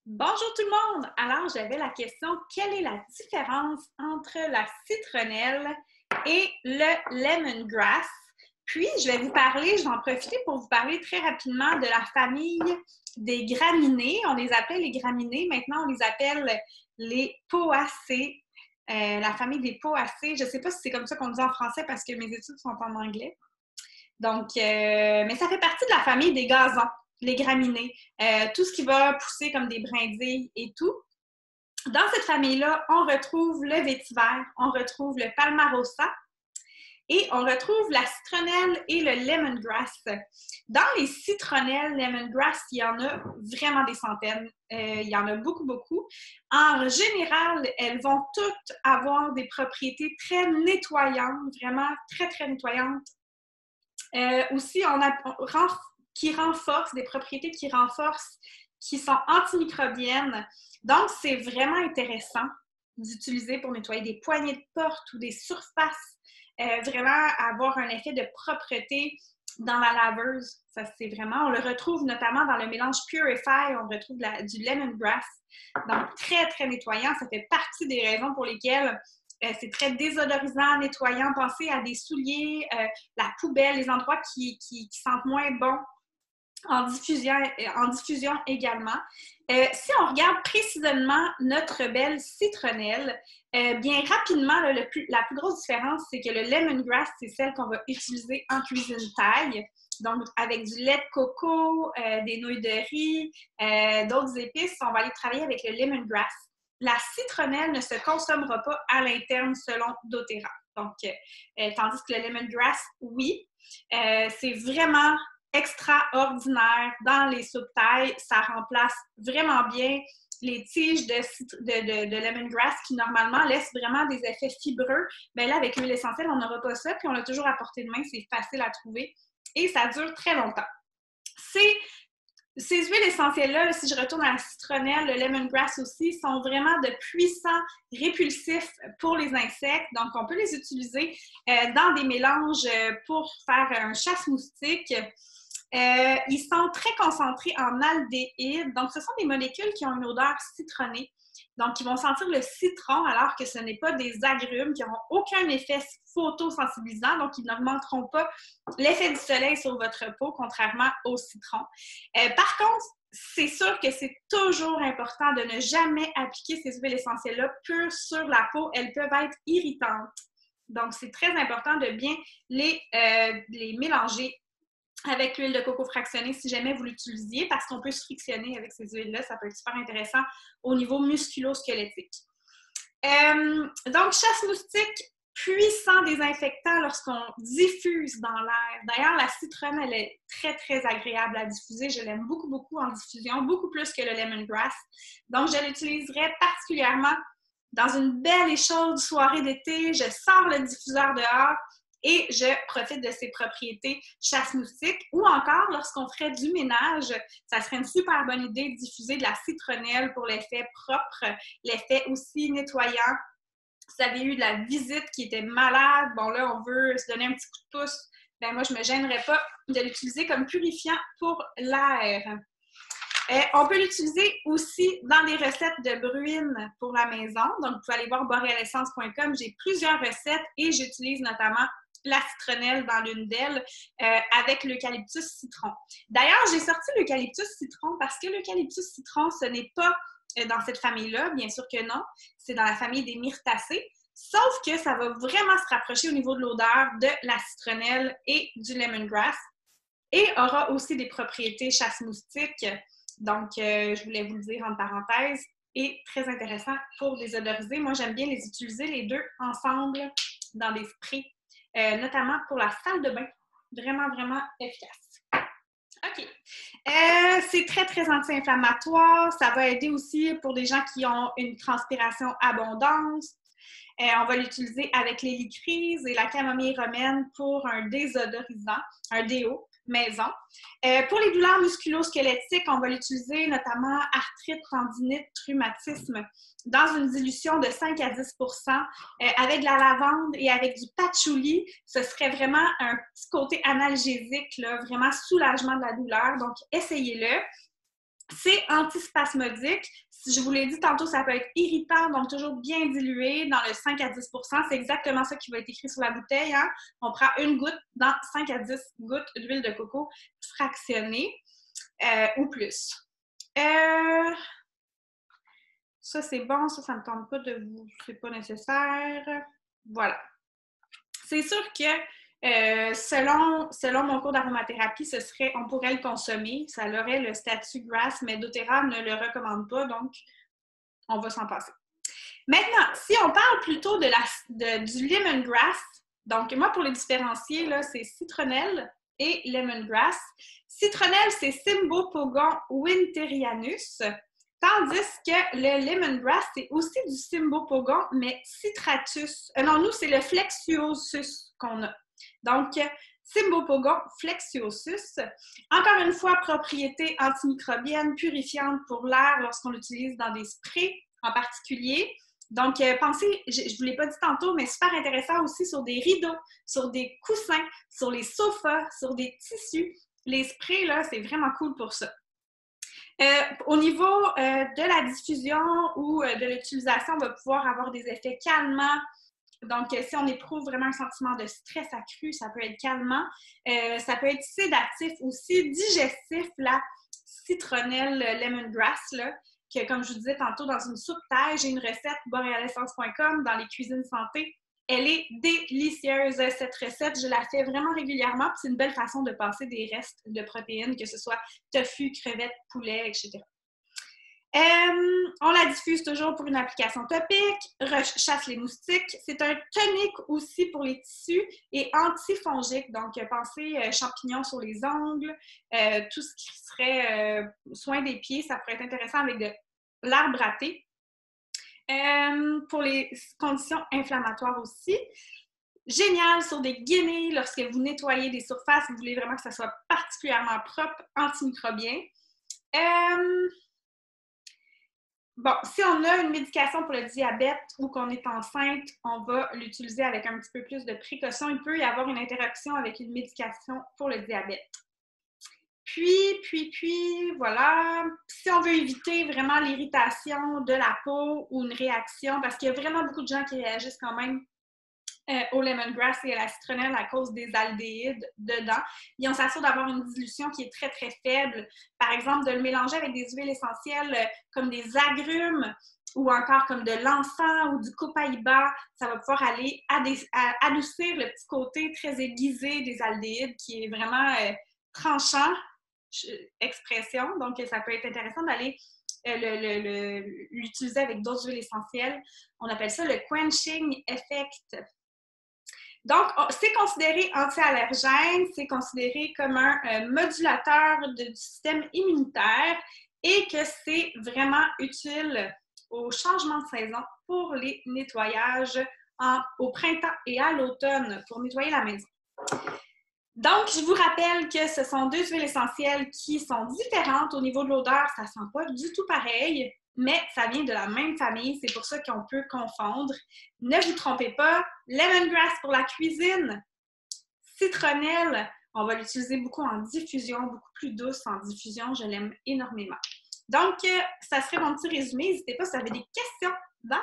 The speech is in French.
Bonjour tout le monde! Alors, j'avais la question, quelle est la différence entre la citronnelle et le lemongrass? Puis, je vais en profiter pour vous parler très rapidement de la famille des graminées. On les appelle les graminées, maintenant on les appelle les poacées. La famille des poacées, je ne sais pas si c'est comme ça qu'on dit en français parce que mes études sont en anglais. Donc, mais ça fait partie de la famille des gazons, les graminées, tout ce qui va pousser comme des brindilles et tout. Dans cette famille-là, on retrouve le vétiver, on retrouve le palmarosa et on retrouve la citronnelle et le lemongrass. Dans les citronnelles, lemongrass, il y en a vraiment des centaines. Il y en a beaucoup, beaucoup. En général, elles vont toutes avoir des propriétés très nettoyantes, vraiment très, très nettoyantes. Aussi, qui renforcent, des propriétés qui renforcent, qui sont antimicrobiennes. Donc, c'est vraiment intéressant d'utiliser pour nettoyer des poignées de porte ou des surfaces, vraiment avoir un effet de propreté dans la laveuse. Ça, c'est vraiment, on le retrouve notamment dans le mélange Purify, on retrouve du lemongrass. Donc, très, très nettoyant. Ça fait partie des raisons pour lesquelles c'est très désodorisant, nettoyant. Pensez à des souliers, la poubelle, les endroits qui sentent moins bon en diffusion également. Si on regarde précisément notre belle citronnelle, bien rapidement, là, la plus grosse différence, c'est que le lemongrass, c'est celle qu'on va utiliser en cuisine thaï. Donc, avec du lait de coco, des nouilles de riz, d'autres épices, on va aller travailler avec le lemongrass. La citronnelle ne se consommera pas à l'interne selon doTERRA. Donc, tandis que le lemongrass, oui. C'est vraiment extraordinaire dans les soupes thaï. Ça remplace vraiment bien les tiges de lemongrass qui, normalement, laissent vraiment des effets fibreux. Mais là, avec l'huile essentielle, on n'aura pas ça. Puis, on l'a toujours à portée de main. C'est facile à trouver. Et ça dure très longtemps. Ces huiles essentielles-là, si je retourne à la citronnelle, le lemongrass aussi, sont vraiment de puissants répulsifs pour les insectes. Donc, on peut les utiliser dans des mélanges pour faire un chasse-moustique. Ils sont très concentrés en aldéhyde. Donc, ce sont des molécules qui ont une odeur citronnée. Donc, ils vont sentir le citron alors que ce n'est pas des agrumes qui n'auront aucun effet photosensibilisant. Donc, ils n'augmenteront pas l'effet du soleil sur votre peau, contrairement au citron. Par contre, c'est sûr que c'est toujours important de ne jamais appliquer ces huiles essentielles-là pures sur la peau. Elles peuvent être irritantes. Donc, c'est très important de bien les mélanger avec l'huile de coco fractionnée si jamais vous l'utilisiez, parce qu'on peut se frictionner avec ces huiles-là. Ça peut être super intéressant au niveau musculo-squelettique. Donc, chasse-moustique, puissant désinfectant lorsqu'on diffuse dans l'air. D'ailleurs, la citronne, elle est très, très agréable à diffuser. Je l'aime beaucoup, beaucoup en diffusion, beaucoup plus que le lemongrass. Donc, je l'utiliserai particulièrement dans une belle et chaude soirée d'été. Je sors le diffuseur dehors et je profite de ses propriétés chasse-moustique. Ou encore, lorsqu'on ferait du ménage, ça serait une super bonne idée de diffuser de la citronnelle pour l'effet propre, l'effet aussi nettoyant. Vous avez eu de la visite qui était malade, bon là, on veut se donner un petit coup de pouce, ben moi, je ne me gênerais pas de l'utiliser comme purifiant pour l'air. On peut l'utiliser aussi dans des recettes de bruine pour la maison. Donc, vous pouvez aller voir borealessence.com. J'ai plusieurs recettes et j'utilise notamment la citronnelle dans l'une d'elles avec l'eucalyptus citron. D'ailleurs, j'ai sorti l'eucalyptus citron parce que l'eucalyptus citron, ce n'est pas dans cette famille-là, bien sûr que non. C'est dans la famille des myrtacées. Sauf que ça va vraiment se rapprocher au niveau de l'odeur de la citronnelle et du lemongrass et aura aussi des propriétés chasse-moustique. Donc, je voulais vous le dire en parenthèse, et très intéressant pour désodoriser. Moi, j'aime bien les utiliser les deux ensemble dans des sprays, notamment pour la salle de bain. Vraiment, vraiment efficace. OK. C'est très, très anti-inflammatoire. Ça va aider aussi pour des gens qui ont une transpiration abondante. On va l'utiliser avec l'hélicryse et la camomille romaine pour un désodorisant, un déo maison. Pour les douleurs musculo-squelettiques, on va l'utiliser notamment arthrite, tendinite, rhumatisme dans une dilution de 5 à 10 avec de la lavande et avec du patchouli. Ce serait vraiment un petit côté analgésique, là, vraiment soulagement de la douleur. Donc, essayez-le. C'est antispasmodique. Je vous l'ai dit tantôt, ça peut être irritant, donc toujours bien dilué dans le 5 à 10 %. C'est exactement ça qui va être écrit sur la bouteille. Hein? On prend une goutte dans 5 à 10 gouttes d'huile de coco fractionnée ou plus. Ça, c'est bon. Ça ne me tente pas de vous... C'est pas nécessaire. Voilà. C'est sûr que selon mon cours d'aromathérapie, on pourrait le consommer. Ça aurait le statut grass, mais doTERRA ne le recommande pas, donc on va s'en passer. Maintenant, si on parle plutôt du lemongrass, donc moi, pour les différencier, là, c'est citronnelle et lemongrass. Citronnelle, c'est Cymbopogon winterianus, tandis que le lemongrass, c'est aussi du Cymbopogon, mais citratus. Non, nous, c'est le flexuosus qu'on a. Donc, Cymbopogon flexuosus. Encore une fois, propriété antimicrobienne, purifiante pour l'air lorsqu'on l'utilise dans des sprays en particulier. Donc, pensez, je ne vous l'ai pas dit tantôt, mais super intéressant aussi sur des rideaux, sur des coussins, sur les sofas, sur des tissus. Les sprays, là, c'est vraiment cool pour ça. Au niveau de la diffusion ou de l'utilisation, on va pouvoir avoir des effets calmants. Donc, si on éprouve vraiment un sentiment de stress accru, ça peut être calmant. Ça peut être sédatif aussi, digestif, la citronnelle lemongrass, là, que comme je vous disais tantôt, dans une soupe taille, j'ai une recette borealessence.com dans les cuisines santé. Elle est délicieuse, cette recette. Je la fais vraiment régulièrement. C'est une belle façon de passer des restes de protéines, que ce soit tofu, crevettes, poulet, etc. On la diffuse toujours pour une application topique, chasse les moustiques. C'est un tonique aussi pour les tissus et antifongique. Donc, pensez champignons sur les ongles, tout ce qui serait soin des pieds, ça pourrait être intéressant avec de l'arbre à thé. Pour les conditions inflammatoires aussi. Génial sur des guenilles lorsque vous nettoyez des surfaces, vous voulez vraiment que ça soit particulièrement propre, antimicrobien. Bon, si on a une médication pour le diabète ou qu'on est enceinte, on va l'utiliser avec un petit peu plus de précaution. Il peut y avoir une interaction avec une médication pour le diabète. Puis, voilà. Si on veut éviter vraiment l'irritation de la peau ou une réaction, parce qu'il y a vraiment beaucoup de gens qui réagissent quand même au lemongrass et à la citronnelle à cause des aldéhydes dedans. Et on s'assure d'avoir une dilution qui est très, très faible. Par exemple, de le mélanger avec des huiles essentielles comme des agrumes ou encore comme de l'encens ou du copaïba. Ça va pouvoir aller adoucir le petit côté très aiguisé des aldéhydes qui est vraiment tranchant, expression. Donc, ça peut être intéressant d'aller l'utiliser avec d'autres huiles essentielles. On appelle ça le quenching effect. Donc, c'est considéré anti-allergène, c'est considéré comme un modulateur du système immunitaire et que c'est vraiment utile au changement de saison pour les nettoyages au printemps et à l'automne pour nettoyer la maison. Donc, je vous rappelle que ce sont deux huiles essentielles qui sont différentes au niveau de l'odeur. Ça ne sent pas du tout pareil, mais ça vient de la même famille. C'est pour ça qu'on peut confondre. Ne vous trompez pas, lemongrass pour la cuisine, citronnelle, on va l'utiliser beaucoup en diffusion, beaucoup plus douce en diffusion. Je l'aime énormément. Donc, ça serait mon petit résumé. N'hésitez pas si vous avez des questions. Bye!